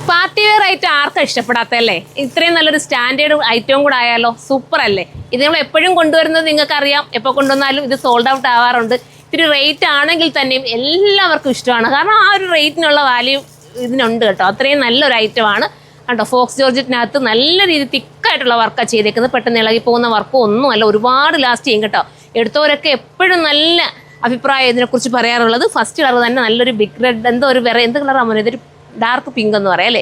Party wear item ആർക്കും ഇഷ്ടപ്പെടാത്തല്ലേ? ഇത്രയും നല്ലൊരു സ്റ്റാൻഡേർഡ് ഐറ്റവും കൂടെ ആയാലോ, സൂപ്പർ അല്ലേ? ഇത് നമ്മൾ എപ്പോഴും കൊണ്ടുവരുന്നത് നിങ്ങൾക്കറിയാം, എപ്പോൾ കൊണ്ടുവന്നാലും ഇത് സോൾഡ് ഔട്ട് ആവാറുണ്ട്. ഇത്തിരി റേറ്റ് ആണെങ്കിൽ തന്നെയും എല്ലാവർക്കും ഇഷ്ടമാണ്. കാരണം ആ ഒരു റേറ്റിനുള്ള വാല്യൂ ഇതിനുണ്ട് കേട്ടോ. അത്രയും നല്ലൊരു ഐറ്റമാണ് കേട്ടോ. ഫോക്സ് ജോർജറ്റിനകത്ത് നല്ല രീതിയിൽ തിക്കായിട്ടുള്ള വർക്കാണ് ചെയ്തേക്കുന്നത്. പെട്ടെന്ന് ഇളകി പോകുന്ന വർക്കും ഒന്നുമല്ല, ഒരുപാട് ലാസ്റ്റ് ചെയ്യും കേട്ടോ. എടുത്തവരൊക്കെ എപ്പോഴും നല്ല അഭിപ്രായം ഇതിനെക്കുറിച്ച് പറയാറുള്ളത്. ഫസ്റ്റ് കളർ തന്നെ നല്ലൊരു ബിഗ് റെഡ്, എന്തോ ഒരു എന്ത് കളറാണ്, ഇതൊരു ഡാർക്ക് പിങ്ക് എന്ന് പറയാം അല്ലേ?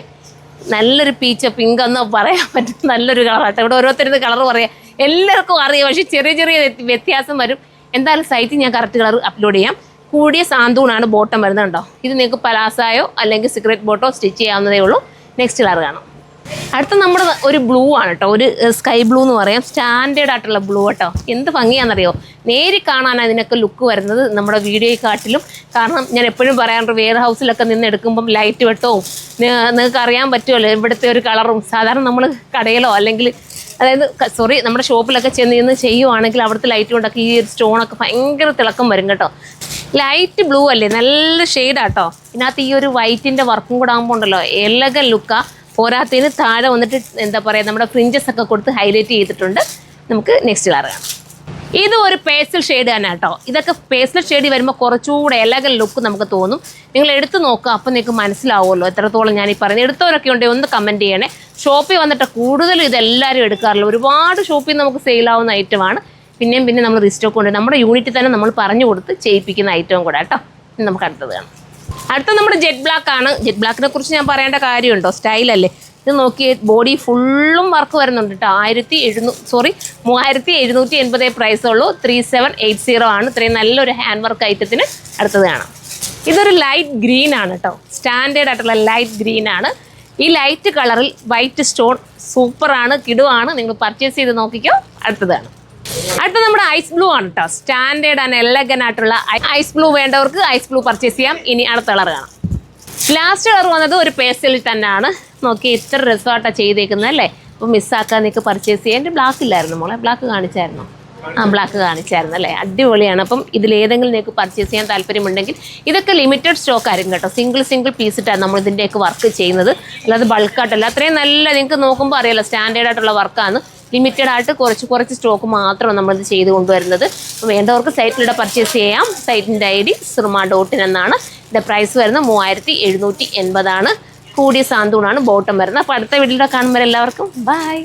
നല്ലൊരു പീച്ച് പിങ്ക് എന്നോ പറയാൻ പറ്റും. നല്ലൊരു കളറാട്ടോ. ഇവിടെ ഓരോരുത്തരുടെ കളർ പറയാം, എല്ലാവർക്കും അറിയാം. പക്ഷേ ചെറിയ ചെറിയ വ്യത്യാസം വരും. എന്തായാലും സൈറ്റിൽ ഞാൻ കറക്റ്റ് കളർ അപ്ലോഡ് ചെയ്യാം. കൂടിയ സാന്തൂണാണ് ബോട്ടം വരുന്നത് കേട്ടോ. ഇത് നിങ്ങൾക്ക് പലാസായോ അല്ലെങ്കിൽ സിഗരറ്റ് ബോട്ടോ സ്റ്റിച്ച് ചെയ്യാവുന്നതേ ഉള്ളൂ. നെക്സ്റ്റ് കളർ കാണാം. അടുത്ത നമ്മുടെ ഒരു ബ്ലൂ ആണ് കേട്ടോ. ഒരു സ്കൈ ബ്ലൂ എന്ന് പറയാം. സ്റ്റാൻഡേർഡ് ആയിട്ടുള്ള ബ്ലൂ കേട്ടോ. എന്ത് ഭംഗിയാണെന്നറിയോ? നേരി കാണാൻ അതിനൊക്കെ ലുക്ക് വരുന്നത് നമ്മുടെ വീഡിയോയിൽ കാട്ടിലും. കാരണം ഞാൻ എപ്പോഴും പറയാറുണ്ട്, വെയർ ഹൗസിലൊക്കെ നിന്ന് എടുക്കുമ്പം ലൈറ്റ് വെട്ടവും നിങ്ങൾക്ക് അറിയാൻ പറ്റുമല്ലോ ഇവിടുത്തെ ഒരു കളറും. സാധാരണ നമ്മൾ കടയിലോ അല്ലെങ്കിൽ നമ്മുടെ ഷോപ്പിലൊക്കെ ചെന്ന് ചെയ്യുവാണെങ്കിൽ അവിടുത്തെ ലൈറ്റ് കൊണ്ടൊക്കെ ഈ ഒരു സ്റ്റോണൊക്കെ ഭയങ്കര തിളക്കം വരും കേട്ടോ. ലൈറ്റ് ബ്ലൂ അല്ലേ, നല്ല ഷെയ്ഡാട്ടോ. ഇതിനകത്ത് ഈ ഒരു വൈറ്റിൻ്റെ വർക്കും കൂടെ ആകുമ്പോൾ ഉണ്ടല്ലോ, എലഗൻ ലുക്കാ. പോരാത്തതിന് താഴെ വന്നിട്ട് എന്താ പറയുക, നമ്മുടെ ഫ്രിഞ്ചസ് ഒക്കെ കൊടുത്ത് ഹൈലൈറ്റ് ചെയ്തിട്ടുണ്ട്. നമുക്ക് നെക്സ്റ്റ് കളർ കാണാം. ഇത് ഒരു പേസ്റ്റൽ ഷെയ്ഡ് തന്നെ കേട്ടോ. ഇതൊക്കെ പേസ്റ്റൽ ഷെയ്ഡ് വരുമ്പോൾ കുറച്ചുകൂടെ എലഗൻ ലുക്ക് നമുക്ക് തോന്നും. നിങ്ങൾ എടുത്ത് നോക്കുക, അപ്പം നിങ്ങൾക്ക് മനസ്സിലാവുമല്ലോ എത്രത്തോളം ഞാൻ ഈ പറയുന്നത്. എടുത്തവരൊക്കെ ഉണ്ടെങ്കിൽ ഒന്ന് കമൻറ്റ് ചെയ്യണേ. ഷോപ്പിൽ വന്നിട്ട് കൂടുതലും ഇതെല്ലാവരും എടുക്കാറില്ല. ഒരുപാട് ഷോപ്പിൽ നമുക്ക് സെയിലാവുന്ന ഐറ്റമാണ്. പിന്നെയും നമ്മൾ റീസ്റ്റോക്ക് കൊണ്ട് നമ്മുടെ യൂണിറ്റിൽ തന്നെ നമ്മൾ പറഞ്ഞു കൊടുത്ത് ചെയ്യിപ്പിക്കുന്ന ഐറ്റവും കൂടെ കേട്ടോ. നമുക്ക് അടുത്തത് കാണാം. അടുത്ത നമ്മുടെ ജെറ്റ് ബ്ലാക്ക് ആണ്. ജെറ്റ് ബ്ലാക്കിനെ കുറിച്ച് ഞാൻ പറയേണ്ട കാര്യമുണ്ടോ? സ്റ്റൈലല്ലേ ഇത്. നോക്കിയേ, ബോഡി ഫുള്ളും വർക്ക് വരുന്നുണ്ട് കേട്ടോ. 3780 പ്രൈസുള്ളൂ. 3780 ആണ്. ഇത്രയും നല്ലൊരു ഹാൻഡ് വർക്ക് ഐറ്റത്തിന് അടുത്തത് കാണാം. ഇതൊരു ലൈറ്റ് ഗ്രീൻ ആണ് കേട്ടോ. സ്റ്റാൻഡേർഡ് ആയിട്ടുള്ള ലൈറ്റ് ഗ്രീൻ ആണ്. ഈ ലൈറ്റ് കളറിൽ വൈറ്റ് സ്റ്റോൺ സൂപ്പറാണ്, കിടുവാണ്. നിങ്ങൾ പർച്ചേസ് ചെയ്ത് നോക്കിക്കോ. അടുത്തതാണ്. അടുത്ത നമ്മുടെ ഐസ് ബ്ലൂ ആണ് കേട്ടോ. സ്റ്റാൻഡേർഡ് ആൻഡ് എലഗൻ ആയിട്ടുള്ള ഐസ് ബ്ലൂ വേണ്ടവർക്ക് ഐസ് ബ്ലൂ പർച്ചേസ് ചെയ്യാം. ഇനി അടുത്ത കളർ കാണാം. ലാസ്റ്റ് കളർ വന്നത് ഒരു പേസ്റ്റലിൽ തന്നെയാണ്. നോക്കി ഇത്ര റിസോർട്ടാണ് ചെയ്തേക്കുന്നത് അല്ലേ? അപ്പോൾ മിസ്സാക്കാൻ നിങ്ങൾക്ക് പർച്ചേസ് ചെയ്യാൻ. എൻ്റെ ബ്ലാക്ക് ഇല്ലായിരുന്നു മോളെ, ബ്ലാക്ക് കാണിച്ചായിരുന്നു. ബ്ലാക്ക് കാണിച്ചായിരുന്നു അല്ലേ? അടിപൊളിയാണ്. അപ്പം ഇതിലേതെങ്കിലും നിങ്ങൾക്ക് പർച്ചേസ് ചെയ്യാൻ താല്പര്യമുണ്ടെങ്കിൽ ഇതൊക്കെ ലിമിറ്റഡ് സ്റ്റോക്ക് ആയിരിക്കും കേട്ടോ. സിംഗിൾ പീസിട്ടാണ് നമ്മൾ ഇതിൻ്റെയൊക്കെ വർക്ക് ചെയ്യുന്നത്, അല്ലാതെ ബൾക്കായിട്ടല്ല. അത്രയും നല്ല, നിങ്ങൾക്ക് നോക്കുമ്പോൾ അറിയാലോ സ്റ്റാൻഡേർഡ് ആയിട്ടുള്ള വർക്കാണ്. ലിമിറ്റഡ് ആയിട്ട് കുറച്ച് സ്റ്റോക്ക് മാത്രമാണ് നമ്മളിത് ചെയ്ത് കൊണ്ടുവരുന്നത്. അപ്പോൾ വേണ്ടവർക്ക് സൈറ്റിലൂടെ പർച്ചേസ് ചെയ്യാം. സൈറ്റിൻ്റെ ID sirma.in എന്നാണ്. ഇതിൻ്റെ പ്രൈസ് വരുന്നത് 3780 ആണ്. കൂടിയ സാന്തൂണാണ് ബോട്ടം വരുന്നത്. അപ്പോൾ അടുത്ത വീഡിയോയിൽ കാണുമ്പോൾ എല്ലാവർക്കും ബൈ.